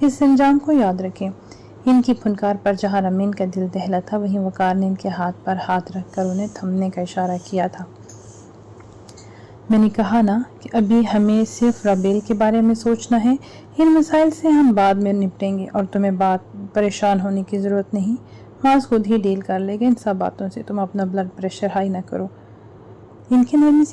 اس انجام کو یاد رکھیں۔ ان کی پھنکار پر جہاں رمین کا دل دہلا تھا، وہیں وقار نے ان کے ہاتھ پر ہاتھ رکھ کر انہیں تھمنے کا اشارہ کیا تھا۔ میں نے کہا نا کہ ابھی ہمیں صرف رابیل کے بارے میں سوچنا ہے، ان مسائل سے ہم بعد میں نپٹیں گے، اور تمہیں پریشان ہونے کی ضرورت نہیں، ماس خود ہی ڈیل کر لے گا ان سب باتوں سے، تم اپنا بلڈ پریشر ہائی نہ کرو۔ ان کے نرمی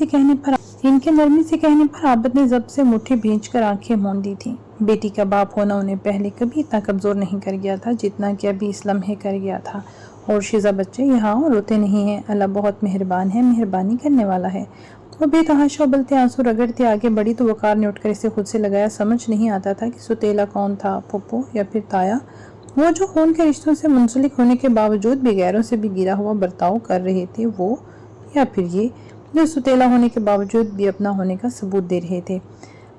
سے کہنے پر عابد نے ضبط سے مٹھی بھینچ کر آنکھیں مون لی تھیں۔ بیٹی کا باپ ہونا انہیں پہلے کبھی اتنا کمزور نہیں کر گیا تھا جتنا کہ ابھی اس لمحے کر گیا تھا۔ اور شیزہ بچے یہاں روتے نہیں ہیں، اللہ بہت مہربان ہے، مہربانی کرنے والا ہے۔ وہ بے تحاشا ابلتے آنسو رگڑتے آگے بڑھی تو وقار نے اٹھ کر اسے خود سے لگایا۔ سمجھ نہیں آتا تھا کہ ستیلا کون تھا، پھپھو یا پھر تایا، وہ جو خون کے رشتوں سے منسلک ہونے کے باوجود بھی غیروں سے بھی گرا ہوا برتاؤ کر رہے تھے، وہ یا پھر یہ جو ستیلا ہونے کے باوجود بھی اپنا ہونے کا ثبوت دے رہے تھے۔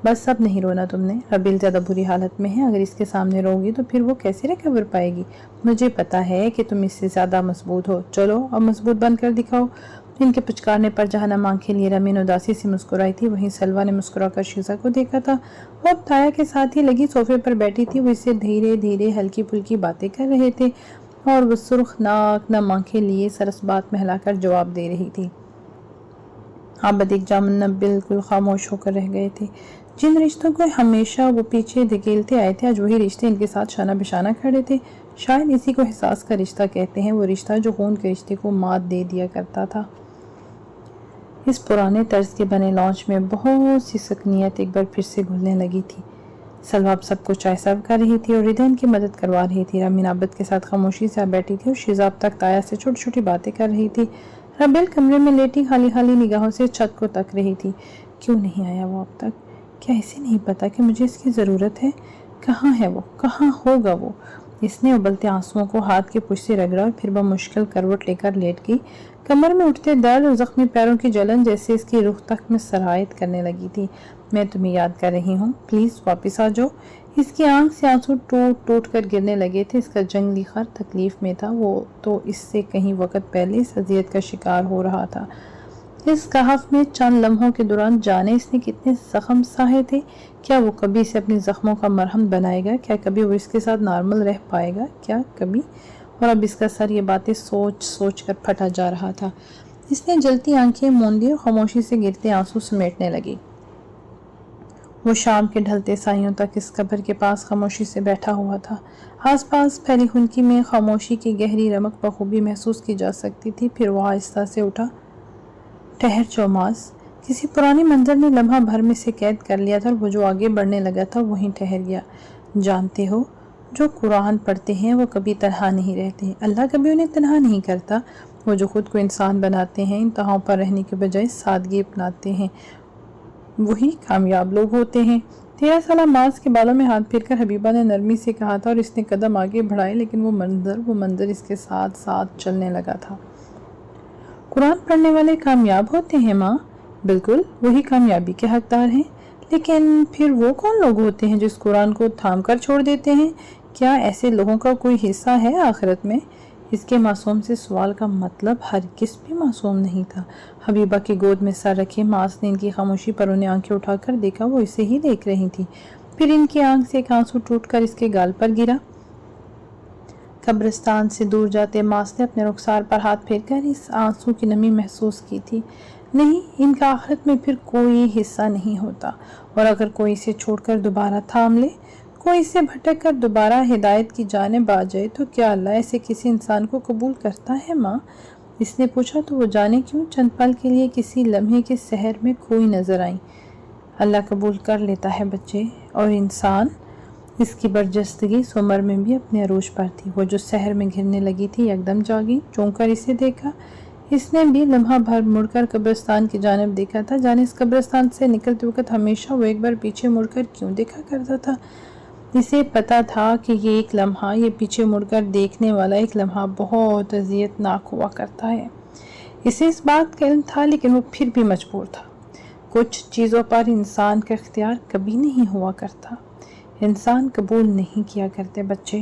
بس اب نہیں رونا تم نے، رابیل زیادہ بری حالت میں ہے، اگر اس کے سامنے روگی تو پھر وہ کیسے ریکور پائے گی؟ مجھے پتا ہے کہ تم اس سے زیادہ مضبوط ہو، چلو اب مضبوط بن کر دکھاؤ۔ ان کے پچکارنے پر جہاں نم آنکھیں لیے رمین اداسی سے مسکرائی تھی، وہیں سلوہ نے مسکرا کر شیزہ کو دیکھا تھا۔ وہ اب تایا کے ساتھ ہی لگی صوفے پر بیٹھی تھی، وہ اس سے دھیرے دھیرے ہلکی پھلکی باتیں کر رہے تھے اور وہ سرخ ناک نم آنکھیں لیے سرس بات مہلا کر جواب دے رہی تھی۔ عابد ایک جامن بالکل خاموش ہو کر رہ گئے تھے۔ جن رشتوں کو ہمیشہ وہ پیچھے دھکیلتے آئے تھے، آج وہی رشتے ان کے ساتھ شانہ بشانہ کھڑے تھے۔ شاید اسی کو احساس کا رشتہ کہتے ہیں، وہ رشتہ جو خون کے رشتے کو مات دے دیا کرتا تھا۔ اس پرانے طرز کے بنے لانچ میں بہت سی سکنیت ایک بار پھر سے گھلنے لگی تھی۔ سلوہ اب سب کو چائے سرو کر رہی تھی اور ردا ان کی مدد کروا رہی تھی۔ رمین عابد کے ساتھ خاموشی سے بیٹھی تھی اور شیزہ اب تک تایا سے چھوٹی چھوٹی باتیں کر رہی تھی۔ رابیل کمرے میں لیٹی خالی خالی نگاہوں سے چھت کو تک رہی تھی۔ کیوں نہیں آیا وہ اب تک؟ کیا اسے نہیں پتا کہ مجھے اس کی ضرورت ہے؟ کہاں ہے وہ؟ کہاں ہوگا وہ؟ اس نے ابلتے آنسوؤں کو ہاتھ کے پش سے رگڑا اور پھر بمشکل کروٹ لے کر لیٹ گئی۔ کمر میں اٹھتے درد اور زخمی پیروں کی جلن جیسے اس کی رخ تک میں سرایت کرنے لگی تھی۔ میں تمہیں یاد کر رہی ہوں، پلیز واپس آ جاؤ۔ اس کی آنکھ سے آنسو ٹوٹ ٹوٹ کر گرنے لگے تھے۔ اس کا جنگلی خر تکلیف میں تھا، وہ تو اس سے کہیں وقت پہلے اس اذیت کا شکار ہو رہا تھا۔ اس کہف میں چند لمحوں کے دوران جانے اس نے کتنے زخم سہے تھے۔ کیا وہ کبھی اسے اپنی زخموں کا مرہم بنائے گا؟ کیا کبھی وہ اس کے ساتھ نارمل رہ پائے گا؟ کیا کبھی؟ اور اب اس کا سر یہ باتیں سوچ سوچ کر پھٹا جا رہا تھا۔ اس نے جلتی آنکھیں مون لی اور خاموشی سے گرتے آنسو سمیٹنے لگی۔ وہ شام کے ڈھلتے سائیوں تک اس قبر کے پاس خاموشی سے بیٹھا ہوا تھا۔ آس پاس پھیلی خنکی میں خاموشی کی گہری رمق بخوبی محسوس کی جا سکتی تھی۔ پھر وہ آہستہ سے اٹھا۔ ٹھہر جاؤ معاذ، کسی پرانی منظر نے لمحہ بھر میں سے قید کر لیا تھا اور وہ جو آگے بڑھنے لگا تھا وہیں ٹھہر گیا۔ جانتے ہو، جو قرآن پڑھتے ہیں وہ کبھی تنہا نہیں رہتے، اللہ کبھی انہیں تنہا نہیں کرتا۔ وہ جو خود کو انسان بناتے ہیں، انتہاؤں پر رہنے کے بجائے سادگی اپناتے ہیں، وہی کامیاب لوگ ہوتے ہیں۔ 13 سالہ معاذ کے بالوں میں ہاتھ پھیر کر حبیبہ نے نرمی سے کہا تھا اور اس نے قدم آگے بڑھائے، لیکن وہ منظر اس کے ساتھ ساتھ چلنے لگا تھا۔ قرآن پڑھنے والے کامیاب ہوتے ہیں ماں، بالکل وہی کامیابی کے حقدار ہیں، لیکن پھر وہ کون لوگ ہوتے ہیں جو اس قرآن کو تھام کر چھوڑ دیتے ہیں؟ کیا ایسے لوگوں کا کوئی حصہ ہے آخرت میں؟ اس کے معصوم سے سوال کا مطلب ہرگز بھی معصوم نہیں تھا۔ حبیبہ کی گود میں سر رکھے معاذ نے ان کی خاموشی پر انہیں آنکھیں اٹھا کر دیکھا، وہ اسے ہی دیکھ رہی تھی۔ پھر ان کی آنکھ سے ایک آنسو ٹوٹ کر اس کے گال پر گرا۔ قبرستان سے دور جاتے معاذ نے اپنے رخسار پر ہاتھ پھیر کر اس آنسو کی نمی محسوس کی تھی۔ نہیں، ان کا آخرت میں پھر کوئی حصہ نہیں ہوتا، اور اگر کوئی اسے چھوڑ کر دوبارہ تھام لے، کوئی اسے بھٹک کر دوبارہ ہدایت کی جانب آ جائے، تو کیا اللہ ایسے کسی انسان کو قبول کرتا ہے ماں؟ اس نے پوچھا تو وہ جانے کیوں چند پل کے لیے کسی لمحے کے سحر میں کھوئی نظر آئیں۔ اللہ قبول کر لیتا ہے بچے، اور انسان، اس کی برجستگی اس عمر میں بھی اپنے عروج پر تھی۔ وہ جو سحر میں گھرنے لگی تھی یکدم جاگی، چونک کر اسے دیکھا۔ اس نے بھی لمحہ بھر مڑ کر قبرستان کی جانب دیکھا تھا، جانے اس قبرستان سے نکلتے وقت ہمیشہ وہ ایک بار پیچھے مڑ کر کیوں دیکھا کرتا تھا۔ اسے پتا تھا کہ یہ ایک لمحہ، یہ پیچھے مڑ کر دیکھنے والا ایک لمحہ بہت اذیت ناک ہوا کرتا ہے۔ اسے اس بات کا علم تھا، لیکن وہ پھر بھی مجبور تھا۔ کچھ چیزوں پر انسان کا اختیار کبھی نہیں ہوا کرتا، انسان قبول نہیں کیا کرتے بچے۔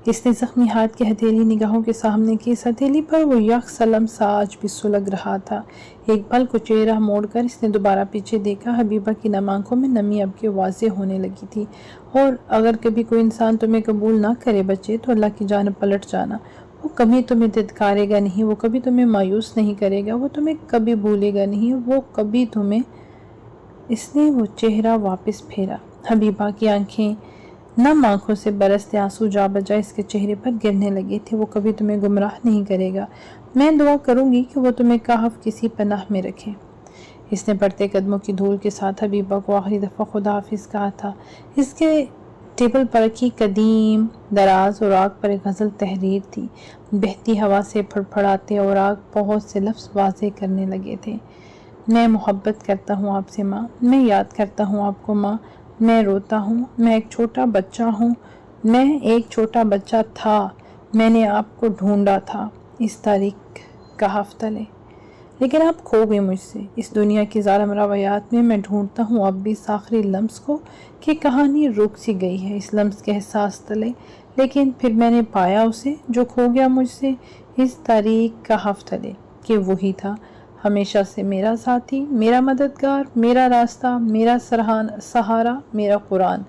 اس نے زخمی ہاتھ کی ہتھیلی نگاہوں کے سامنے کی، اس ہتھیلی پر وہ یک سلم سا آج بھی سلگ رہا تھا۔ ایک پل کو چہرہ موڑ کر اس نے دوبارہ پیچھے دیکھا۔ حبیبہ کی نم آنکھوں میں نمی اب کے واضح ہونے لگی تھی۔ اور اگر کبھی کوئی انسان تمہیں قبول نہ کرے بچے تو اللہ کی جانب پلٹ جانا۔ وہ کبھی تمہیں دھتکارے گا نہیں، وہ کبھی تمہیں مایوس نہیں کرے گا، وہ تمہیں کبھی بھولے گا نہیں، وہ کبھی تمہیں۔ اس نے وہ چہرہ واپس پھیرا۔ حبیبہ کی آنکھیں نم آنکھوں سے برستے آنسو جا بجائے اس کے چہرے پر گرنے لگے تھے۔ وہ کبھی تمہیں گمراہ نہیں کرے گا۔ میں دعا کروں گی کہ وہ تمہیں کہف کسی پناہ میں رکھے۔ اس نے بڑھتے قدموں کی دھول کے ساتھ حبیبہ کو آخری دفعہ خدا حافظ کہا تھا۔ اس کے ٹیبل پر رکھی قدیم دراز اوراق پر ایک غزل تحریر تھی۔ بہتی ہوا سے پھڑپھڑاتے اوراق بہت سے لفظ واضح کرنے لگے تھے۔ میں محبت کرتا ہوں آپ سے ماں، میں یاد کرتا ہوں آپ کو ماں، میں روتا ہوں، میں ایک چھوٹا بچہ ہوں، میں ایک چھوٹا بچہ تھا، میں نے آپ کو ڈھونڈا تھا اس تاریخ کہف تلے، لیکن آپ کھو گئے مجھ سے۔ اس دنیا کی ظالم روایات میں ڈھونڈتا ہوں اب بھی اس آخری لمس کو کہ کہانی رک سی گئی ہے اس لمس کے احساس تلے، لیکن پھر میں نے پایا اسے جو کھو گیا مجھ سے اس تاریخ کہف تلے، کہ وہی تھا ہمیشہ سے میرا ساتھی، میرا مددگار، میرا راستہ، میرا سہارا، میرا قرآن۔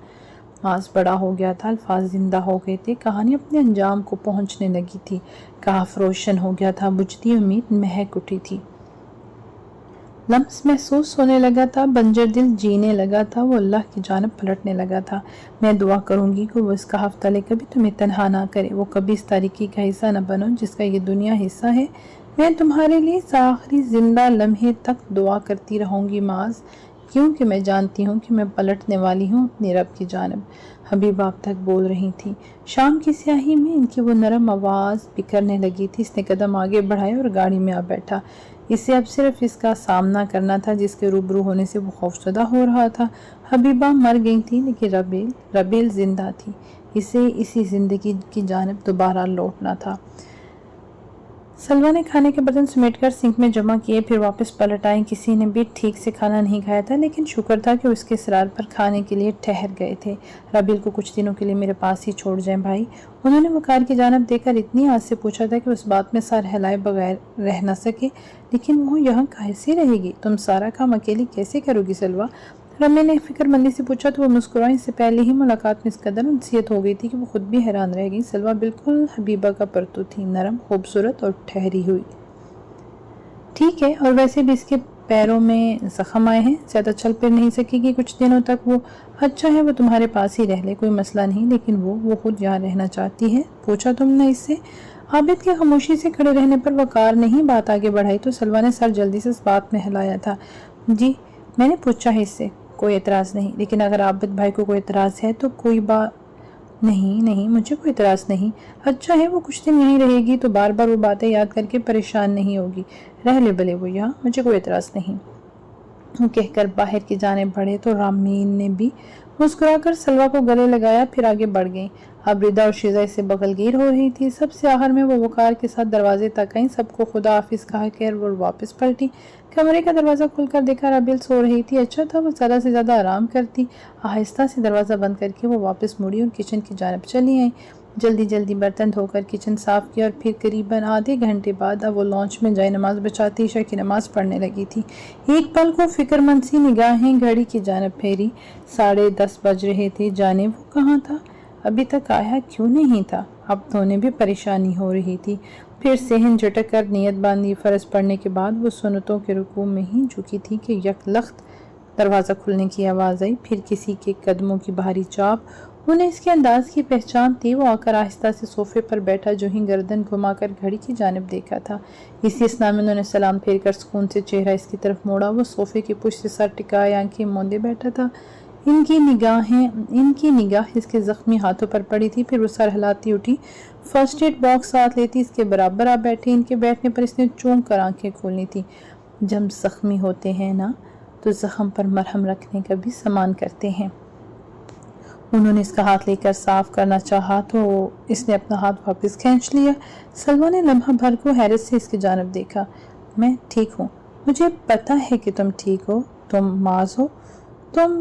ماس بڑا ہو گیا تھا، الفاظ زندہ ہو گئے تھے، کہانی اپنے انجام کو پہنچنے لگی تھی، کہف روشن ہو گیا تھا، بجھتی امید مہک اٹھی تھی، لمس محسوس ہونے لگا تھا، بنجر دل جینے لگا تھا، وہ اللہ کی جانب پلٹنے لگا تھا۔ میں دعا کروں گی کہ وہ اس کہف تلے کبھی تمہیں تنہا نہ کرے، وہ کبھی اس تاریکی کا حصہ نہ بنو جس کا یہ دنیا حصہ ہے۔ میں تمہارے لیے اس آخری زندہ لمحے تک دعا کرتی رہوں گی معاذ، کیونکہ میں جانتی ہوں کہ میں پلٹنے والی ہوں اپنے رب کی جانب۔ حبیبہ اب تک بول رہی تھی۔ شام کی سیاہی میں ان کی وہ نرم آواز بکھرنے لگی تھی۔ اس نے قدم آگے بڑھائے اور گاڑی میں آ بیٹھا۔ اسے اب صرف اس کا سامنا کرنا تھا جس کے روبرو ہونے سے وہ خوفزدہ ہو رہا تھا۔ حبیبہ مر گئی تھی لیکن ربیل زندہ تھی، اسے اسی زندگی کی جانب دوبارہ لوٹنا تھا۔ سلویٰ نے کھانے کے برتن سمیٹ کر سنک میں جمع کیے، پھر واپس پلٹ آئیں۔ کسی نے بھی ٹھیک سے کھانا نہیں کھایا تھا، لیکن شکر تھا کہ اس کے اصرار پر کھانے کے لیے ٹھہر گئے تھے۔ ربیل کو کچھ دنوں کے لیے میرے پاس ہی چھوڑ جائیں بھائی، انہوں نے وقار کی جانب دیکھ کر اتنی آس سے پوچھا تھا کہ اس بات میں سر ہلائے بغیر رہ نہ سکے۔ لیکن وہ یہاں کیسے رہے گی؟ تم سارا کام اکیلی کیسے کرو گی سلویٰ؟ رمی نے فکر مندی سے پوچھا تو وہ مسکرائی۔ اس سے پہلے ہی ملاقات میں اس قدر انسیت ہو گئی تھی کہ وہ خود بھی حیران رہ گئی۔ سلویٰ بالکل حبیبہ کا پرتو تھی، نرم، خوبصورت اور ٹھہری ہوئی۔ ٹھیک ہے، اور ویسے بھی اس کے پیروں میں زخم آئے ہیں، زیادہ چل پھر نہیں سکے گی کچھ دنوں تک۔ وہ اچھا ہے وہ تمہارے پاس ہی رہ لے، کوئی مسئلہ نہیں، لیکن وہ خود یہاں رہنا چاہتی ہے؟ پوچھا تم نے اس سے؟ عابد کے خاموشی سے کھڑے رہنے پر وقار نہیں بات آگے بڑھائی تو سلویٰ نے سر جلدی سے اس بات میں ہلایا تھا۔ جی میں نے پوچھا ہے اس سے، کوئی اعتراض نہیں، لیکن اگر عابد بھائی کو کوئی اعتراض ہے تو کوئی بات نہیں، مجھے کوئی اعتراض نہیں۔ اچھا ہے وہ کچھ دن یہیں رہے گی تو بار بار وہ باتیں یاد کر کے پریشان نہیں ہوگی، رہ لے بھلے وہ یہاں، مجھے کوئی اعتراض نہیں۔ وہ کہہ کر باہر کی جانب بڑھے تو رامین نے بھی مسکرا کر سلویٰ کو گلے لگایا، پھر آگے بڑھ گئیں۔ اب ردا اور شیزہ اس سے بغل گیر ہو رہی تھی۔ سب سے آخر میں وہ وقار کے ساتھ دروازے تک آئیں، سب کو خدا حافظ کہا کر وہ واپس پلٹی۔ کمرے کا دروازہ کھول کر دیکھا ربیل سو رہی تھی۔ اچھا تھا وہ زیادہ سے زیادہ آرام کرتی۔ آہستہ سے دروازہ بند کر کے وہ واپس مڑی اور کچن کی جانب چلی آئیں۔ جلدی برتن دھو کر کچن صاف کیا اور پھر قریباً آدھے گھنٹے بعد اب وہ لانچ میں جائے نماز بچاتی عشاء کی نماز پڑھنے لگی تھی۔ ایک پل کو فکر مند سی نگاہیں گھڑی کی جانب پھیری، 10:30 بج رہے تھے۔ جانے وہ کہاں تھا؟ ابھی تک آیا کیوں نہیں تھا؟ اب تو انہیں بھی پریشانی ہو رہی تھی۔ پھر صحن جھٹک کر نیت باندھی۔ فرض پڑھنے کے بعد وہ سنتوں کے رکوع میں ہی جھکی تھی کہ یک لخت دروازہ کھلنے کی آواز آئی، پھر کسی کے قدموں کی بھاری چاپ۔ انہیں اس کے انداز کی پہچان تھی۔ وہ آ کر آہستہ سے صوفے پر بیٹھا، جو ہی گردن گھما کر گھڑی کی جانب دیکھا تھا۔ اسی اسنا میں انہوں نے سلام پھیر کر سکون سے چہرہ اس کی طرف موڑا۔ وہ صوفے کی پشت سے سر ٹکائے آنکھیں موندے بیٹھا تھا۔ ان کی نگاہ اس کے زخمی ہاتھوں پر پڑی تھی، پھر وہ سر ہلاتی اٹھی، فرسٹ ایڈ باکس ساتھ لیتی اس کے برابر آ بیٹھی۔ ان کے بیٹھنے پر اس نے چونک کر آنکھیں کھولنی تھی۔ جب زخمی ہوتے ہیں نا تو زخم پر مرہم رکھنے کا بھی سامان کرتے ہیں۔ انہوں نے اس کا ہاتھ لے کر صاف کرنا چاہا تو اس نے اپنا ہاتھ واپس کھینچ لیا۔ سلویٰ نے لمحہ بھر کو حیرت سے اس کی جانب دیکھا۔ میں ٹھیک ہوں، مجھے پتہ ہے کہ تم ٹھیک ہو، تم معاذ ہو، تم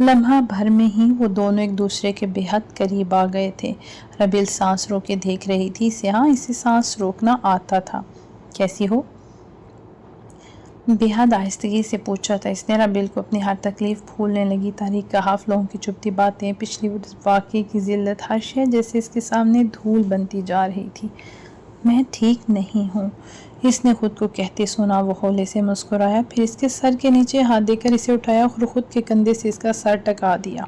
لمحہ بھر میں ہی وہ دونوں ایک دوسرے کے بے حد قریب آ گئے تھے۔ ربیل سانس روکے دیکھ رہی تھی اسے۔ ہاں، اسے سانس روکنا آتا تھا۔ کیسی ہو؟ بے حد آہستگی سے پوچھا تھا اس نے۔ ربیل کو اپنی ہر تکلیف پھولنے لگی۔ تاریخ کا حاف، لوگوں کی چبھتی باتیں، پچھلی واقعے کی ذلت، ہر شے جیسے اس کے سامنے دھول بنتی جا رہی تھی۔ میں ٹھیک نہیں ہوں، اس نے خود کو کہتے سنا۔ وہ ہولے سے مسکرایا، پھر اس کے سر کے نیچے ہاتھ دے کر اسے اٹھایا اور خود کے کندھے سے اس کا سر ٹکا دیا۔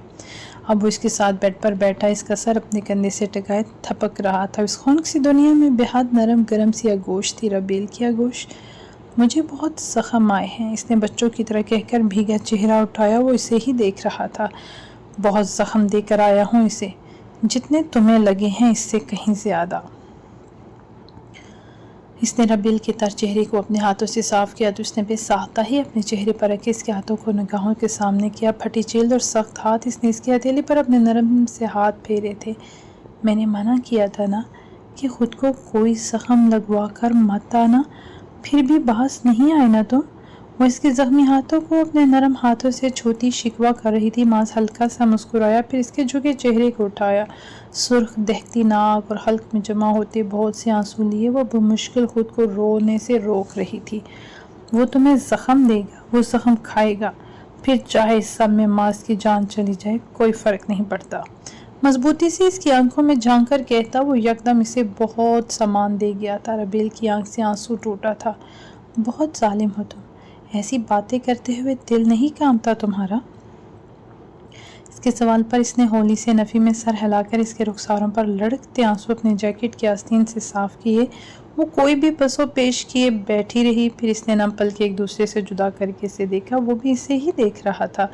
اب وہ اس کے ساتھ بیڈ پر بیٹھا، اس کا سر اپنے کندھے سے ٹکائے تھپک رہا تھا۔ اس خنک سی دنیا میں بے حد نرم گرم سی آغوش تھی۔ ربیل کی آغوش۔ مجھے بہت زخم آئے ہیں، اس نے بچوں کی طرح کہہ کر بھیگا چہرہ اٹھایا۔ وہ اسے ہی دیکھ رہا تھا۔ بہت زخم دے کر آیا ہوں اسے، جتنے تمہیں لگے ہیں اس سے کہیں زیادہ۔ اس نے ربیل کے تر چہرے کو اپنے ہاتھوں سے صاف کیا تو اس نے بے ساختہ ہی اپنے چہرے پر رکھے اس کے ہاتھوں کو نگاہوں کے سامنے کیا۔ پھٹی جلد اور سخت ہاتھ، اس نے اس کی ہتھیلی پر اپنے نرم سے ہاتھ پھیرے تھے۔ میں نے منع کیا تھا نا کہ خود کو کوئی زخم لگوا کر مت آنا، پھر بھی باز نہیں آئے نا تم؟ وہ اس کے زخمی ہاتھوں کو اپنے نرم ہاتھوں سے چھوتی شکوہ کر رہی تھی۔ ماس ہلکا سا مسکرایا، پھر اس کے جھکے چہرے کو اٹھایا۔ سرخ دہتی ناک اور حلق میں جمع ہوتے بہت سے آنسو لیے وہ بمشکل خود کو رونے سے روک رہی تھی۔ وہ تمہیں زخم دے گا، وہ زخم کھائے گا، پھر چاہے اس سب میں ماس کی جان چلی جائے، کوئی فرق نہیں پڑتا۔ مضبوطی سے اس کی آنکھوں میں جھانک کر کہتا وہ یکدم اسے بہت سامان دے گیا تھا۔ ربیل کی آنکھ سے آنسو ٹوٹا تھا۔ بہت ظالم ہو تم، ایسی باتیں کرتے ہوئے دل نہیں کانپتا تمہارا؟ اس کے سوال پر اس نے ہولی سے نفی میں سر ہلا کر اس کے رخساروں پر لڑکتے آنسو اپنے جیکٹ کی آستین سے صاف کیے۔ وہ کوئی بھی پس و پیش کیے بیٹھی رہی، پھر اس نے نم پل کے ایک دوسرے سے جدا کر کے اسے دیکھا۔ وہ بھی اسے ہی دیکھ رہا تھا۔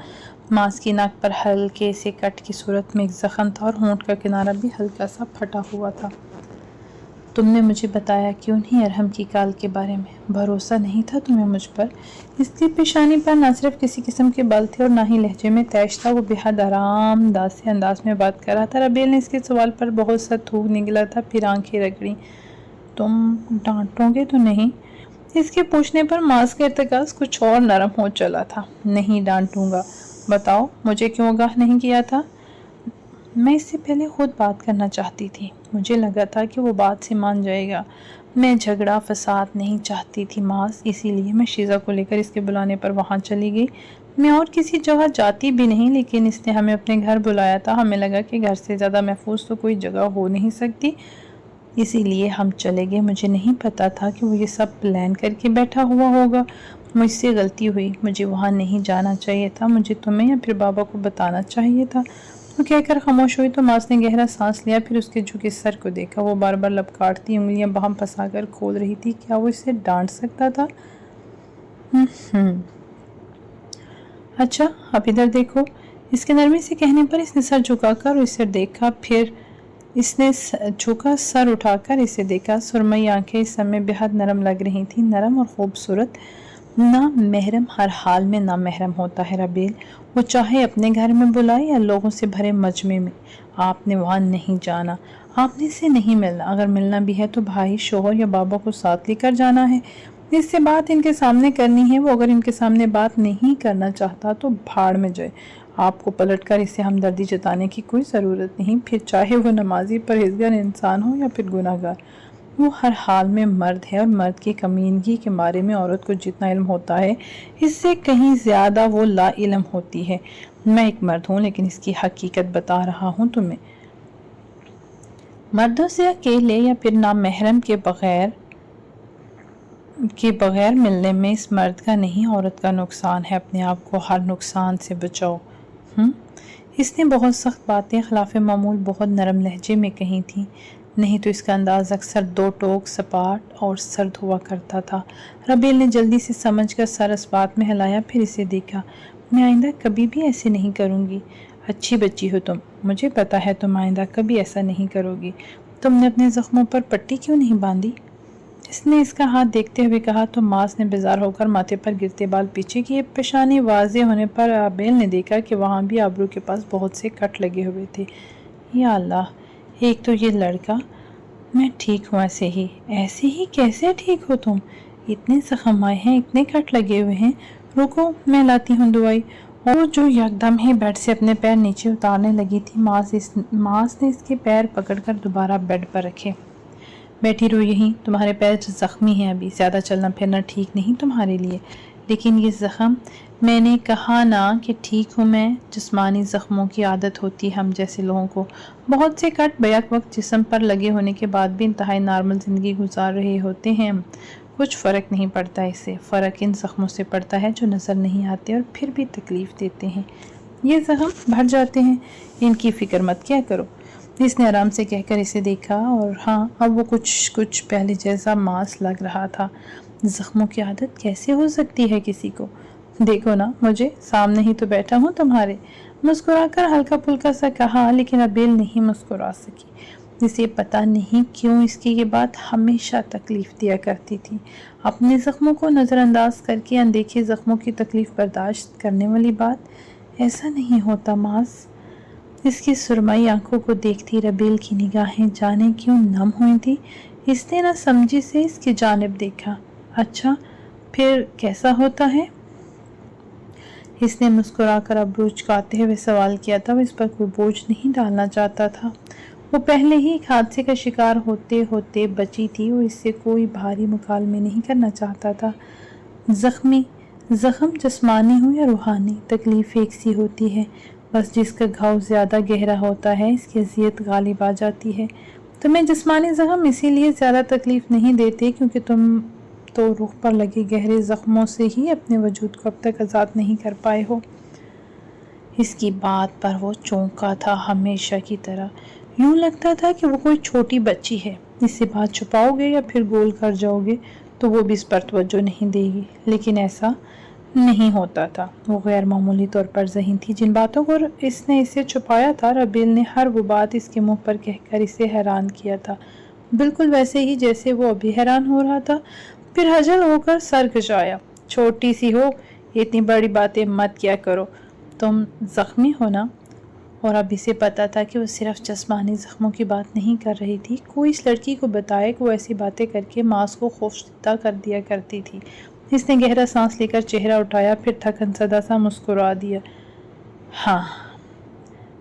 ماس کی ناک پر ہلکے سے کٹ کی صورت میں ایک زخم تھا اور ہونٹ کا کنارہ بھی ہلکا سا پھٹا ہوا تھا۔ تم نے مجھے بتایا کیوں نہیں ارحم کی کال کے بارے میں؟ بھروسہ نہیں تھا تمہیں مجھ پر؟ اس کی پیشانی پر نہ صرف کسی قسم کے بل تھے اور نہ ہی لہجے میں طیش تھا۔ وہ بے حد آرام دہ سے انداز میں بات کر رہا تھا۔ ربیل نے اس کے سوال پر بہت سا تھوک نگلا تھا، پھر آنکھیں رگڑیں۔ تم ڈانٹو گے تو نہیں؟ اس کے پوچھنے پر ماس کا ارتکاز کچھ اور نرم ہو چلا تھا۔ نہیں ڈانٹوں گا۔ بتاؤ مجھے کیوں آگاہ نہیں کیا تھا؟ میں اس سے پہلے خود بات کرنا چاہتی تھی، مجھے لگا تھا کہ وہ بات سے مان جائے گا۔ میں جھگڑا فساد نہیں چاہتی تھی ماس، اسی لیے میں شیزا کو لے کر اس کے بلانے پر وہاں چلی گئی۔ میں اور کسی جگہ جاتی بھی نہیں، لیکن اس نے ہمیں اپنے گھر بلایا تھا۔ ہمیں لگا کہ گھر سے زیادہ محفوظ تو کوئی جگہ ہو نہیں سکتی، اسی لیے ہم چلے گئے۔ مجھے نہیں پتا تھا کہ وہ یہ سب پلان کر کے بیٹھا ہوا ہوگا۔ مجھ سے غلطی ہوئی، مجھے وہاں نہیں جانا چاہیے تھا، مجھے تمہیں یا پھر بابا کو بتانا چاہیے تھا۔ وہ کہہ کر خاموش ہوئی تو ماس نے گہرا سانس لیا، پھر اس کے جھکے سر کو دیکھا۔ وہ بار بار لب کاٹتی انگلیاں باہم پھنسا کر کھول رہی تھی۔ کیا وہ اسے ڈانٹ سکتا تھا؟ اچھا اب ادھر دیکھو۔ اس کے نرمی سے کہنے پر اس نے سر جھکا کر اسے دیکھا، پھر اس نے جھکا سر اٹھا کر اسے دیکھا۔ سرمئی آنکھیں اس سمے بے حد نرم لگ رہی تھیں، نرم اور خوبصورت۔ نامحرم ہر حال میں نامحرم ہوتا ہے ربیل، وہ چاہے اپنے گھر میں بلائے یا لوگوں سے بھرے مجمع میں۔ آپ نے وہاں نہیں جانا، آپ نے اسے نہیں ملنا، اگر ملنا بھی ہے تو بھائی، شوہر یا بابا کو ساتھ لے کر جانا ہے۔ اس سے بات ان کے سامنے کرنی ہے، وہ اگر ان کے سامنے بات نہیں کرنا چاہتا تو بھاڑ میں جائے۔ آپ کو پلٹ کر اسے ہمدردی جتانے کی کوئی ضرورت نہیں، پھر چاہے وہ نمازی پرہیزگار انسان ہو یا پھر گناہ گار۔ وہ ہر حال میں مرد ہے، اور مرد کی کمینگی کے بارے میں عورت کو جتنا علم ہوتا ہے اس سے کہیں زیادہ وہ لا علم ہوتی ہے۔ میں ایک مرد ہوں، لیکن اس کی حقیقت بتا رہا ہوں تمہیں۔ مردوں سے اکیلے یا پھر نامحرم کے بغیر ملنے میں اس مرد کا نہیں عورت کا نقصان ہے۔ اپنے آپ کو ہر نقصان سے بچاؤ۔ اس نے بہت سخت باتیں خلاف معمول بہت نرم لہجے میں کہی تھیں، نہیں تو اس کا انداز اکثر دو ٹوک سپاٹ اور سرد ہوا کرتا تھا۔ ربیل نے جلدی سے سمجھ کر سر اس بات میں ہلایا، پھر اسے دیکھا۔ میں آئندہ کبھی بھی ایسے نہیں کروں گی۔ اچھی بچی ہو تم، مجھے پتا ہے تم آئندہ کبھی ایسا نہیں کرو گی۔ تم نے اپنے زخموں پر پٹی کیوں نہیں باندھی؟ اس نے اس کا ہاتھ دیکھتے ہوئے کہا تو ماس نے بیزار ہو کر ماتھے پر گرتے بال پیچھے کیے۔ پیشانی واضح ہونے پر ربیل نے دیکھا کہ وہاں بھی ابرو کے پاس بہت سے کٹ لگے ہوئے تھے۔ یا اللہ، ایک تو یہ لڑکا۔ میں ٹھیک ہوں ایسے ہی کیسے ٹھیک ہو تم؟ اتنے زخم آئے ہیں، اتنے کٹ لگے ہوئے ہیں۔ رکو میں لاتی ہوں دوائی۔ وہ جو یکدم ہی بیڈ سے اپنے پیر نیچے اتارنے لگی تھی، ماس نے اس کے پیر پکڑ کر دوبارہ بیڈ پر رکھے۔ بیٹھی رہو یہیں، تمہارے پیر زخمی ہیں، ابھی زیادہ چلنا پھرنا ٹھیک نہیں تمہارے لیے۔ لیکن یہ زخم، میں نے کہا نا کہ ٹھیک ہوں میں۔ جسمانی زخموں کی عادت ہوتی ہم جیسے لوگوں کو۔ بہت سے کٹ بیک وقت جسم پر لگے ہونے کے بعد بھی انتہائی نارمل زندگی گزار رہے ہوتے ہیں ہم۔ کچھ فرق نہیں پڑتا اس سے، فرق ان زخموں سے پڑتا ہے جو نظر نہیں آتے اور پھر بھی تکلیف دیتے ہیں۔ یہ زخم بھر جاتے ہیں، ان کی فکر مت کیا کرو۔ اس نے آرام سے کہہ کر اسے دیکھا، اور ہاں اب وہ کچھ پہلے جیسا ماس لگ رہا تھا۔ زخموں کی عادت کیسے ہو سکتی ہے کسی کو؟ دیکھو نا مجھے، سامنے ہی تو بیٹھا ہوں تمہارے۔ مسکرا کر ہلکا پھلکا سا کہا، لیکن ابیل نہیں مسکرا سکی۔ اسے پتا نہیں کیوں اس کی یہ بات ہمیشہ تکلیف دیا کرتی تھی۔ اپنے زخموں کو نظر انداز کر کے اندیکھے زخموں کی تکلیف برداشت کرنے والی بات، ایسا نہیں ہوتا ماس۔ اس کی سرمئی آنکھوں کو دیکھتی ربیل کی نگاہیں جانے کیوں نم ہوئی تھی۔ اس نے نہ سمجھی سے اس کی جانب دیکھا۔ اچھا پھر کیسا ہوتا ہے؟ اس نے مسکرا کر ابرو چکاتے ہوئے سوال کیا تھا۔ وہ اس پر کوئی بوجھ نہیں ڈالنا چاہتا تھا۔ وہ پہلے ہی ایک حادثے کا شکار ہوتے ہوتے بچی تھی اور اس سے کوئی بھاری مکالمے نہیں کرنا چاہتا تھا۔ زخم جسمانی ہو یا روحانی، تکلیف ایک سی ہوتی ہے، بس جس کا گھاؤ زیادہ گہرا ہوتا ہے اس کی اذیت غالب آ جاتی ہے۔ تمہیں جسمانی زخم اسی لیے زیادہ تکلیف نہیں دیتے کیونکہ تم تو روح پر لگے گہرے زخموں سے ہی اپنے وجود کو اب تک آزاد نہیں کر پائے ہو۔ اس کی بات پر وہ چونکا تھا ہمیشہ کی طرح۔ یوں لگتا تھا کہ وہ کوئی چھوٹی بچی ہے، اس سے بات چھپاؤ گے یا پھر گول کر جاؤ گے تو وہ بھی اس پر توجہ نہیں دے گی، لیکن ایسا نہیں ہوتا تھا۔ وہ غیر معمولی طور پر ذہین تھی۔ جن باتوں کو اس نے اسے چھپایا تھا، ربیل نے ہر وہ بات اس کے منہ پر کہہ کر اسے حیران کیا تھا، بالکل ویسے ہی جیسے وہ ابھی حیران ہو رہا تھا۔ پھر خجل ہو کر سر کھچایا۔ چھوٹی سی ہو، اتنی بڑی باتیں مت کیا کرو۔ تم زخمی ہو نا؟ اور اب اسے پتا تھا کہ وہ صرف جسمانی زخموں کی بات نہیں کر رہی تھی۔ کوئی اس لڑکی کو بتائے کہ وہ ایسی باتیں کر کے ماس کو خوفزدہ کر دیا کرتی تھی۔ اس نے گہرا سانس لے کر چہرہ اٹھایا، پھر تھکن زدہ سا مسکرا دیا۔ ہاں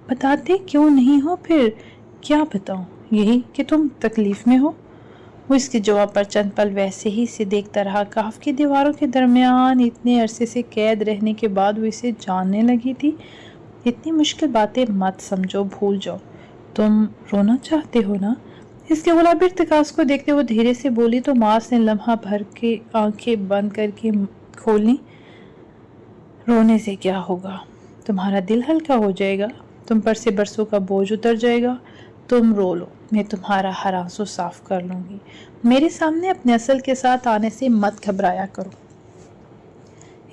بتاتے کیوں نہیں ہو پھر؟ کیا بتاؤں؟ یہی کہ تم تکلیف میں ہو۔ وہ اس کے جواب پر چند پل ویسے ہی اسے دیکھتا رہا۔ کاف کی دیواروں کے درمیان اتنے عرصے سے قید رہنے کے بعد وہ اسے جاننے لگی تھی۔ اتنی مشکل باتیں مت سمجھو، بھول جاؤ۔ تم رونا چاہتے ہو نا؟ اس کے گلابی ارتکاز کو دیکھتے وہ دھیرے سے بولی تو ماس نے لمحہ بھر کے آنکھیں بند کر کے کھولیں۔ رونے سے کیا ہوگا؟ تمہارا دل ہلکا ہو جائے گا، تم پر سے برسوں کا بوجھ اتر جائے گا۔ تم رو لو، میں تمہارا ہر آنسو صاف کر لوں گی۔ میرے سامنے اپنے اصل کے ساتھ آنے سے مت گھبرایا کرو۔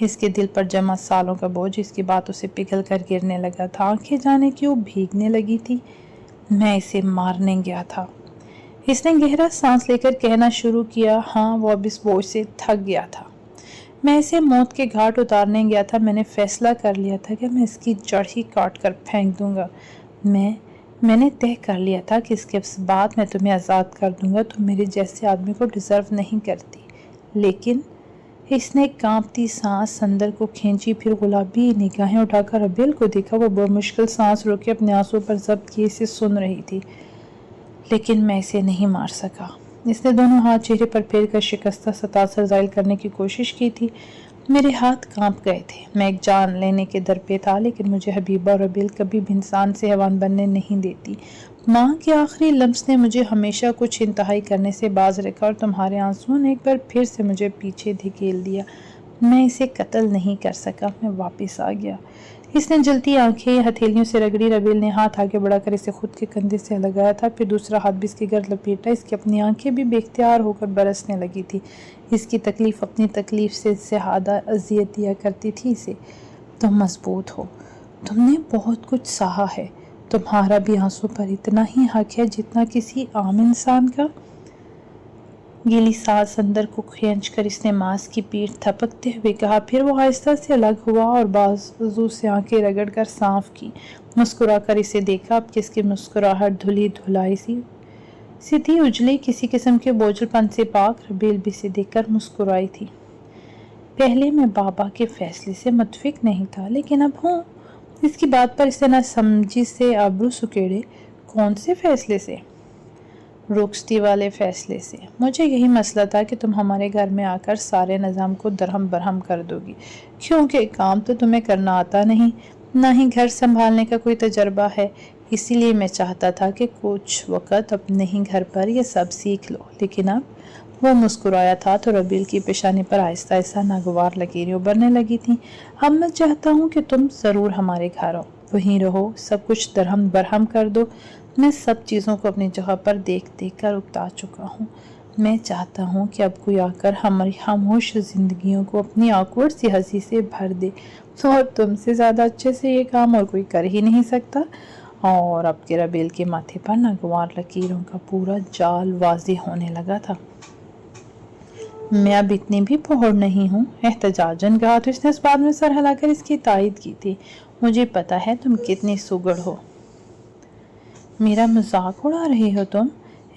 اس کے دل پر جمع سالوں کا بوجھ اس کی باتوں سے پگھل کر گرنے لگا تھا۔ آنکھیں جانے کیوں بھیگنے لگی تھی۔ میں اسے مارنے گیا تھا۔ اس نے گہرا سانس لے کر کہنا شروع کیا۔ ہاں وہ اب اس بوجھ سے تھک گیا تھا۔ میں اسے موت کے گھاٹ اتارنے گیا تھا۔ میں نے فیصلہ کر لیا تھا کہ میں اس کی جڑ ہی کاٹ کر پھینک دوں گا۔ میں نے طے کر لیا تھا کہ اس کے بعد میں تمہیں آزاد کر دوں گا۔ تم میرے جیسے آدمی کو ڈیزرو نہیں کرتی۔ لیکن اس نے کانپتی سانس اندر کو کھینچی، پھر گلابی نگاہیں اٹھا کر ربیل کو دیکھا۔ وہ بمشکل سانس روکے اپنے آنسوں پر ضبط کیے اسے سن رہی تھی۔ لیکن میں اسے نہیں مار سکا۔ اس نے دونوں ہاتھ چہرے پر پھیر کر شکستہ سا تاثر ظاہر کرنے کی کوشش کی تھی۔ میرے ہاتھ کانپ گئے تھے۔ میں ایک جان لینے کے در پہ تھا، لیکن مجھے حبیبہ اور ربیل کبھی بھی انسان سے حیوان بننے نہیں دیتی۔ ماں کے آخری لمس نے مجھے ہمیشہ کچھ انتہائی کرنے سے باز رکھا، اور تمہارے آنسوؤں نے ایک بار پھر سے مجھے پیچھے دھکیل دیا۔ میں اسے قتل نہیں کر سکا، میں واپس آ گیا۔ اس نے جلتی آنکھیں ہتھیلیوں سے رگڑی۔ ربیل نے ہاتھ آگے بڑھا کر اسے خود کے کندھے سے لگایا تھا، پھر دوسرا ہاتھ بھی اس کے گرد لپیٹا۔ اس کی اپنی آنکھیں بھی بے اختیار ہو کر برسنے لگی تھی۔ اس کی تکلیف اپنی تکلیف سے زیادہ اذیت دیا کرتی تھی اسے۔ تم مضبوط ہو، تم نے بہت کچھ سہا ہے، تمہارا بھی آنسو پر اتنا ہی حق ہے جتنا کسی عام انسان کا۔ گیلی سانس اندر کو کھینچ کر اس نے ماس کی پیٹھ تھپکتے ہوئے کہا، پھر وہ آہستہ سے الگ ہوا اور بازو سے آنکھیں رگڑ کر صاف کی۔ مسکرا کر اسے دیکھا۔ اب کس کی مسکراہٹ دھلی دھلائی سی تھی، اجلی، کسی قسم کے بوجھل پن سے پاک۔ ربیل بھی اسے دیکھ کر مسکرائی تھی۔ پہلے میں بابا کے فیصلے سے متفق نہیں تھا، لیکن اب ہوں۔ اس کی بات پر اس نے نہ سمجھی سے ابرو سکیڑے۔ کون سے فیصلے سے؟ رخصتی والے فیصلے سے۔ مجھے یہی مسئلہ تھا کہ تم ہمارے گھر میں آ کر سارے نظام کو درہم برہم کر دو گی، کیونکہ کام تو تمہیں کرنا آتا نہیں، نہ ہی گھر سنبھالنے کا کوئی تجربہ ہے۔ اسی لیے میں چاہتا تھا کہ کچھ وقت اپنے ہی گھر پر یہ سب سیکھ لو، لیکن اب وہ مسکرایا تھا تو ربیل کی پیشانی پر آہستہ آہستہ ناگوار لکیریں ابھرنے لگی تھیں۔ اب میں چاہتا ہوں کہ تم ضرور ہمارے گھر آؤ، وہیں رہو، سب کچھ درہم برہم کر دو۔ میں سب چیزوں کو اپنی جگہ پر دیکھ دیکھ کر اکتا چکا ہوں۔ میں چاہتا ہوں کہ اب کوئی آ کر ہماری خاموش زندگیوں کو اپنی آکوڑ سی ہنسی سے بھر دے، اور تم سے زیادہ اچھے سے یہ کام اور کوئی کر ہی نہیں سکتا۔ اور اب کے ربیل کے ماتھے پر ناگوار لکیروں کا پورا جال واضح ہونے لگا تھا۔ میں اب اتنی بھی پھوڑ نہیں ہوں، احتجاجاً کہا تو اس نے اس بات میں سر ہلا کر اس کی تائید کی تھی۔ مجھے پتا ہے تم کتنی سگڑ ہو۔ میرا مذاق اڑا رہے ہو تم؟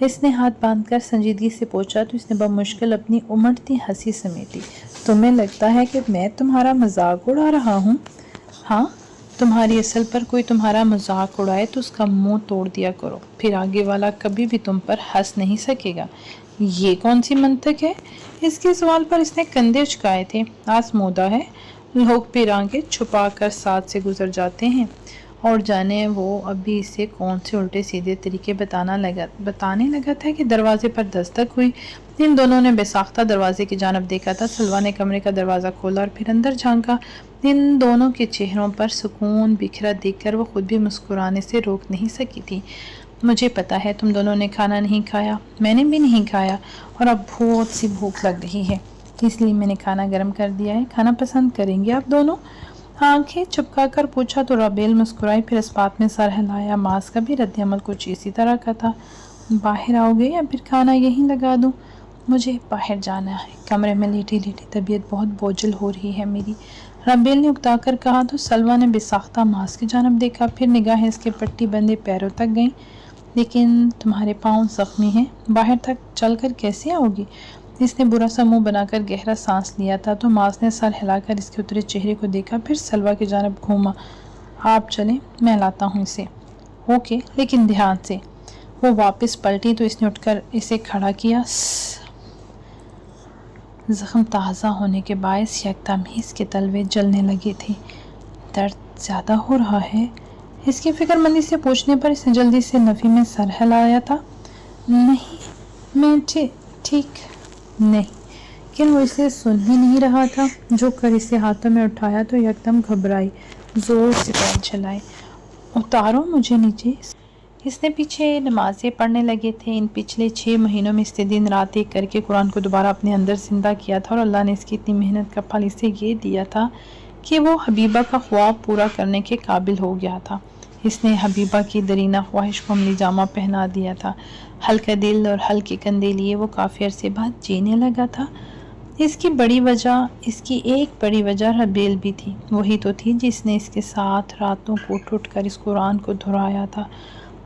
اس نے ہاتھ باندھ کر سنجیدگی سے پوچھا تو اس نے بمشکل اپنی امڑتی ہنسی سمیٹی۔ تمہیں لگتا ہے کہ میں تمہارا مذاق اڑا رہا ہوں؟ ہاں، تمہاری اصل پر کوئی تمہارا مذاق اڑائے تو اس کا منہ توڑ دیا کرو، پھر آگے والا کبھی بھی تم پر ہنس نہیں سکے گا۔ یہ کون سی منطق ہے؟ اس کے سوال پر اس نے کندھے اچکائے تھے۔ آزمودہ ہے، لوگ پھر آنکھیں چھپا کر ساتھ سے گزر جاتے ہیں، اور جانے وہ ابھی اسے کون سے الٹے سیدھے طریقے بتانے لگا تھا کہ دروازے پر دستک ہوئی۔ ان دونوں نے بے ساختہ دروازے کی جانب دیکھا تھا۔ سلویٰ نے کمرے کا دروازہ کھولا اور پھر اندر جھانکا۔ ان دونوں کے چہروں پر سکون بکھرا دیکھ کر وہ خود بھی مسکرانے سے روک نہیں سکی تھی۔ مجھے پتا ہے تم دونوں نے کھانا نہیں کھایا، میں نے بھی نہیں کھایا، اور اب بہت سی بھوک لگ رہی ہے، اس لیے میں نے کھانا گرم کر دیا ہے۔ کھانا پسند کریں گے آپ دونوں؟ آنکھیں چپکا کر پوچھا تو ربیل مسکرائی، پھر اس بات میں سر ہلایا۔ ماس کا بھی رد عمل کچھ اسی طرح کا تھا۔ باہر آؤ گے یا پھر کھانا یہیں لگا دوں؟ مجھے باہر جانا ہے، کمرے میں لیٹی لیٹی طبیعت بہت بوجھل ہو رہی ہے میری، ربیل نے اکتا کر کہا تو سلویٰ نے بے ساختہ ماس کی جانب دیکھا، پھر نگاہیں اس کے پٹی بندھے پیروں تک گئیں۔ لیکن تمہارے پاؤں زخمی ہیں، باہر تک چل کر کیسے آؤ گی؟ اس نے برا سا منہ بنا کر گہرا سانس لیا تھا تو ماس نے سر ہلا کر اس کے اترے چہرے کو دیکھا، پھر سلویٰ کی جانب گھوما۔ آپ چلیں، میں لاتا ہوں اسے۔ اوکے، لیکن دھیان سے۔ وہ واپس پلٹی تو اس نے اٹھ کر اسے کھڑا کیا۔ زخم تازہ ہونے کے باعث یکدم ہی اس کے تلوے جلنے لگے تھے۔ درد زیادہ ہو رہا ہے؟ اس کی فکر مندی سے پوچھنے پر اس نے جلدی سے نفی میں سر ہلایا تھا۔ نہیں، میں ٹھیک نہیں، لیکن وہ اسے سن ہی نہیں رہا تھا۔ جھک کر اسے ہاتھوں میں اٹھایا تو یکدم گھبرائی، زور سے پیر چلائے۔ اتارو مجھے نیچے۔ اس نے پیچھے نمازیں پڑھنے لگے تھے۔ ان پچھلے 6 مہینوں میں اس نے دن رات ایک کر کے قرآن کو دوبارہ اپنے اندر زندہ کیا تھا، اور اللہ نے اس کی اتنی محنت کا پھل اسے یہ دیا تھا کہ وہ حبیبہ کا خواب پورا کرنے کے قابل ہو گیا تھا۔ اس نے حبیبہ کی درینہ خواہش کو عملی جامہ پہنا دیا تھا۔ ہلکا دل اور ہلکے کندھے لیے وہ کافی عرصے بعد جینے لگا تھا۔ اس کی ایک بڑی وجہ ربیل بھی تھی، وہی تو تھی جس نے اس کے ساتھ راتوں کو اٹھ اٹھ کر اس قرآن کو دہرایا تھا،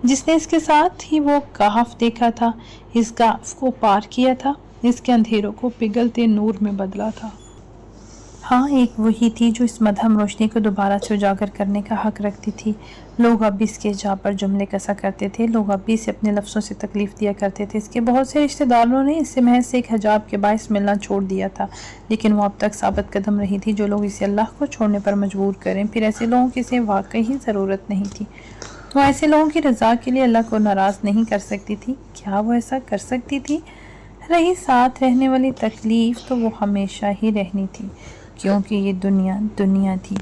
جس نے اس کے ساتھ ہی وہ کہف دیکھا تھا، اس کہف کو پار کیا تھا، اس کے اندھیروں کو پگھلتے نور میں بدلا تھا۔ ہاں، ایک وہی تھی جو اس مدھم روشنی کو دوبارہ سے اجاگر کرنے کا حق رکھتی تھی۔ لوگ اب بھی اس کے جا پر جملے کسا کرتے تھے، لوگ اب بھی اسے اپنے لفظوں سے تکلیف دیا کرتے تھے۔ اس کے بہت سے رشتہ داروں نے اس سے محض ایک حجاب کے باعث ملنا چھوڑ دیا تھا، لیکن وہ اب تک ثابت قدم رہی تھی۔ جو لوگ اسے اللہ کو چھوڑنے پر مجبور کریں، پھر ایسے لوگوں کی اسے واقعی ضرورت نہیں تھی۔ وہ ایسے لوگوں کی رضا کے لیے اللہ کو ناراض نہیں کر سکتی تھی۔ کیا وہ ایسا کر سکتی تھی؟ رہی ساتھ رہنے والی تکلیف تو وہ ہمیشہ ہی رہنی تھی، کیونکہ یہ دنیا تھی،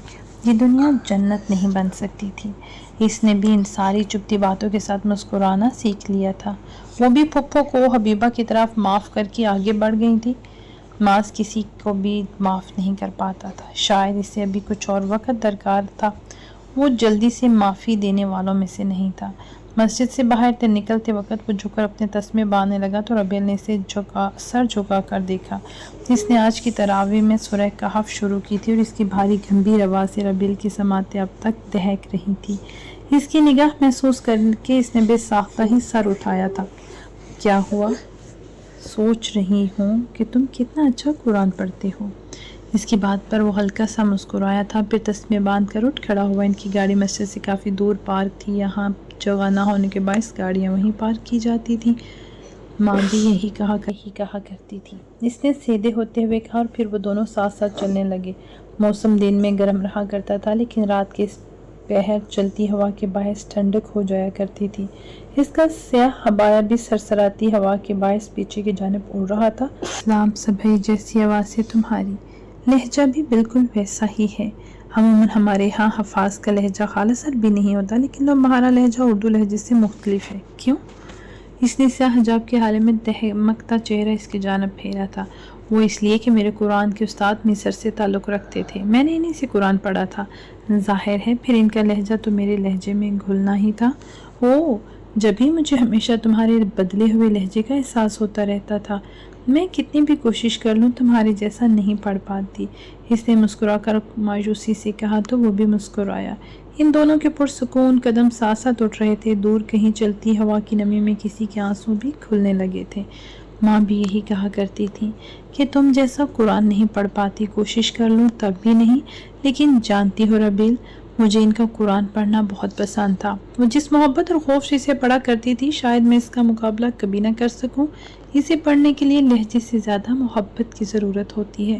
یہ دنیا جنت نہیں بن سکتی تھی۔ اس نے بھی ان ساری چپتی باتوں کے ساتھ مسکرانا سیکھ لیا تھا۔ وہ بھی پھپھو کو حبیبہ کی طرف معاف کر کے آگے بڑھ گئی تھی۔ ماس کسی کو بھی معاف نہیں کر پاتا تھا، شاید اسے ابھی کچھ اور وقت درکار تھا۔ وہ جلدی سے معافی دینے والوں میں سے نہیں تھا۔ مسجد سے باہر نکلتے وقت وہ جھک کر اپنے تسمے باندھنے لگا تو ربیل نے اسے سر جھکا کر دیکھا۔ اس نے آج کی تراویح میں سورہ کہف شروع کی تھی، اور اس کی بھاری گمبھیر آواز سے ربیل کی سماعتیں اب تک دہک رہی تھی۔ اس کی نگاہ محسوس کر کے اس نے بے ساختہ ہی سر اٹھایا تھا۔ کیا ہوا؟ سوچ رہی ہوں کہ تم کتنا اچھا قرآن پڑھتے ہو۔ اس کی بات پر وہ ہلکا سا مسکرایا تھا، پھر تسمے باندھ کر اٹھ کھڑا ہوا۔ ان کی گاڑی مسجد سے کافی دور پارک تھی، یہاں جگہ نہ ہونے کے باعث گاڑیاں وہیں پارک کی جاتی تھیں۔ ماں بھی یہی کہا کرتی تھی، اس نے سیدھے ہوتے ہوئے کہا، اور پھر وہ دونوں ساتھ ساتھ چلنے لگے۔ موسم دن میں گرم رہا کرتا تھا، لیکن رات کے پہر چلتی ہوا کے باعث ٹھنڈک ہو جایا کرتی تھی۔ اس کا سیاہ عبایا بھی سرسراتی ہوا کے باعث پیچھے کی جانب اڑ رہا تھا۔ سلام صبح جیسی آواز ہے تمہاری، لہجہ بھی بالکل ویسا ہی ہے۔ عموماً ہمارے ہاں حفاظ کا لہجہ خالص عربی نہیں ہوتا، لیکن تمہارا لہجہ اردو لہجے سے مختلف ہے، کیوں؟ اس نے سیاہ حجاب کے حالے میں دہمکتا چہرہ اس کی جانب پھیرا تھا۔ وہ اس لیے کہ میرے قرآن کے استاد مصر سے تعلق رکھتے تھے، میں نے انہی سے قرآن پڑھا تھا۔ ظاہر ہے پھر ان کا لہجہ تو میرے لہجے میں گھلنا ہی تھا۔ اوہ، جبھی مجھے ہمیشہ تمہارے بدلے ہوئے لہجے کا احساس ہوتا رہتا تھا۔ میں کتنی بھی کوشش کر لوں تمہارے جیسا نہیں پڑھ پاتی۔ اس نے مسکرا کر مایوسی سے کہا تو وہ بھی مسکرایا۔ ان دونوں کے پرسکون قدم ساتھ ساتھ اٹھ رہے تھے، دور کہیں چلتی ہوا کی نمی میں کسی کے آنسو بھی کھلنے لگے تھے۔ ماں بھی یہی کہا کرتی تھی کہ تم جیسا قرآن نہیں پڑھ پاتی، کوشش کر لوں تب بھی نہیں، لیکن جانتی ہو ربیل، مجھے ان کا قرآن پڑھنا بہت پسند تھا۔ وہ جس محبت اور خوف سے اسے پڑھا کرتی تھی، شاید میں اس کا مقابلہ کبھی نہ کر سکوں۔ اسے پڑھنے کے لیے لہجے سے زیادہ محبت کی ضرورت ہوتی ہے۔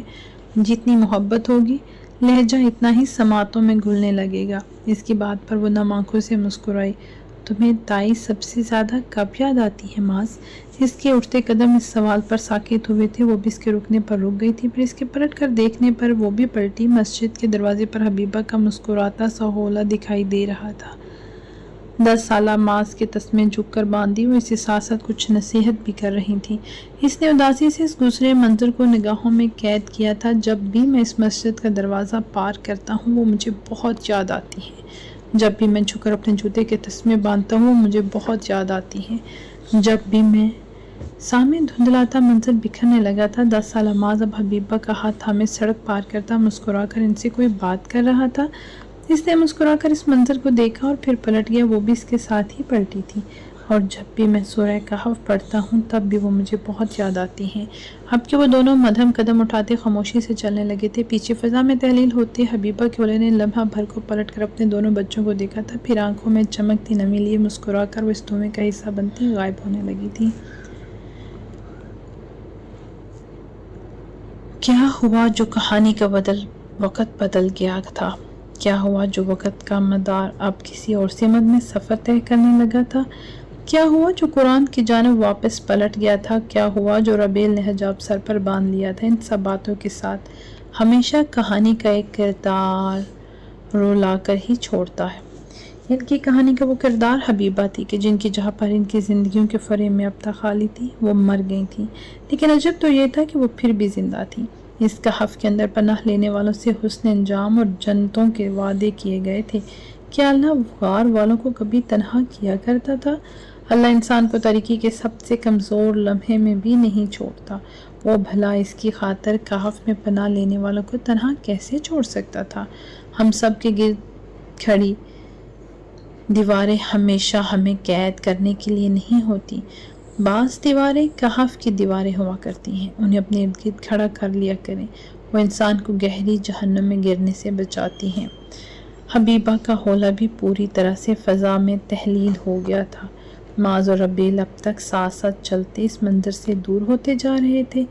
جتنی محبت ہوگی، لہجہ اتنا ہی سماعتوں میں گھلنے لگے گا۔ اس کی بات پر وہ نم آنکھوں سے مسکرائی۔ تمہیں تائی سب سے زیادہ کب یاد آتی ہے معاذ؟ اس کے اٹھتے قدم اس سوال پر ساکت ہوئے تھے، وہ بھی اس کے رکنے پر رک گئی تھی، پھر اس کے پلٹ کر دیکھنے پر وہ بھی پلٹی۔ مسجد کے دروازے پر حبیبہ کا مسکراتا سا ہولا دکھائی دے رہا تھا۔ 10 سالہ معاذ کے تسمے جھک کر باندھی، وہ اسے ساتھ ساتھ کچھ نصیحت بھی کر رہی تھی۔ اس نے اداسی سے اس گزرے منظر کو نگاہوں میں قید کیا تھا۔ جب بھی میں اس مسجد کا دروازہ پار کرتا ہوں، وہ مجھے بہت یاد آتی ہے۔ جب بھی میں جھک کر اپنے جوتے کے تسمے باندھتا ہوں، وہ مجھے بہت یاد آتی ہے۔ جب بھی میں سامنے دھندلاتا منظر بکھرنے لگا تھا۔ 10 سالہ معاذ اب حبیبہ کا ہاتھ تھامے سڑک پار کرتا مسکرا کر ان سے کوئی بات کر رہا تھا۔ اس نے مسکرا کر اس منظر کو دیکھا اور پھر پلٹ گیا، وہ بھی اس کے ساتھ ہی پلٹی تھی۔ اور جب بھی میں سورہ کہف پڑھتا ہوں، تب بھی وہ مجھے بہت یاد آتی ہیں۔ اب کہ وہ دونوں مدھم قدم اٹھاتے خاموشی سے چلنے لگے تھے، پیچھے فضا میں تحلیل ہوتے حبیبہ کے ہولے نے لمحہ بھر کو پلٹ کر اپنے دونوں بچوں کو دیکھا تھا، پھر آنکھوں میں چمکتی نمی لیے مسکرا کر وہ اس دھویں کا حصہ بنتی غائب ہونے لگی تھی۔ کیا ہوا جو کہانی کا وقت بدل گیا تھا؟ کیا ہوا جو وقت کا مدار اب کسی اور سمت میں سفر طے کرنے لگا تھا؟ کیا ہوا جو قرآن کی جانب واپس پلٹ گیا تھا؟ کیا ہوا جو ربیل نے حجاب سر پر باندھ لیا تھا؟ ان سب باتوں کے ساتھ ہمیشہ کہانی کا ایک کردار رولا کر ہی چھوڑتا ہے۔ ان کی کہانی کا وہ کردار حبیبہ تھی کہ جن کی جہاں پر ان کی زندگیوں کے فریم میں اب تک خالی تھی، وہ مر گئی تھیں، لیکن عجب تو یہ تھا کہ وہ پھر بھی زندہ تھیں۔ اس کہف کے اندر پناہ لینے والوں سے حسن انجام اور جنتوں کے وعدے کیے گئے تھے۔ کیا اللہ غار والوں کو کبھی تنہا کیا کرتا تھا؟ اللہ انسان کو تاریکی کے سب سے کمزور لمحے میں بھی نہیں چھوڑتا۔ وہ بھلا اس کی خاطر کہف میں پناہ لینے والوں کو تنہا کیسے چھوڑ سکتا تھا؟ ہم سب کے گرد کھڑی دیواریں ہمیشہ ہمیں قید کرنے کے لیے نہیں ہوتی۔ بعض دیواریں کہف کی دیواریں ہوا کرتی ہیں، انہیں اپنے ارد گرد کھڑا کر لیا کریں، وہ انسان کو گہری جہنم میں گرنے سے بچاتی ہیں۔ حبیبہ کا حولہ بھی پوری طرح سے فضا میں تحلیل ہو گیا تھا۔ معاذ اور ربیل اب تک ساتھ ساتھ چلتے اس منظر سے دور ہوتے جا رہے تھے۔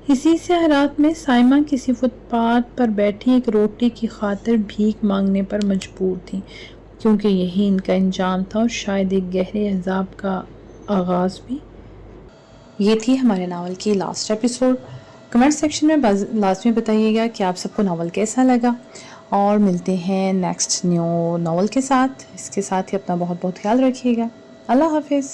اسی سیاہ رات میں سائمہ کسی فٹ پاتھ پر بیٹھی ایک روٹی کی خاطر بھیک مانگنے پر مجبور تھی، کیونکہ یہی ان کا انجام تھا اور شاید ایک گہرے عذاب کا آغاز بھی۔ یہ تھی ہمارے ناول کی لاسٹ ایپیسوڈ۔ کمنٹ سیکشن میں لازمی بتائیے گا کہ آپ سب کو ناول کیسا لگا، اور ملتے ہیں نیکسٹ نیو ناول کے ساتھ۔ اس کے ساتھ ہی اپنا بہت بہت خیال رکھیے گا۔ اللہ حافظ۔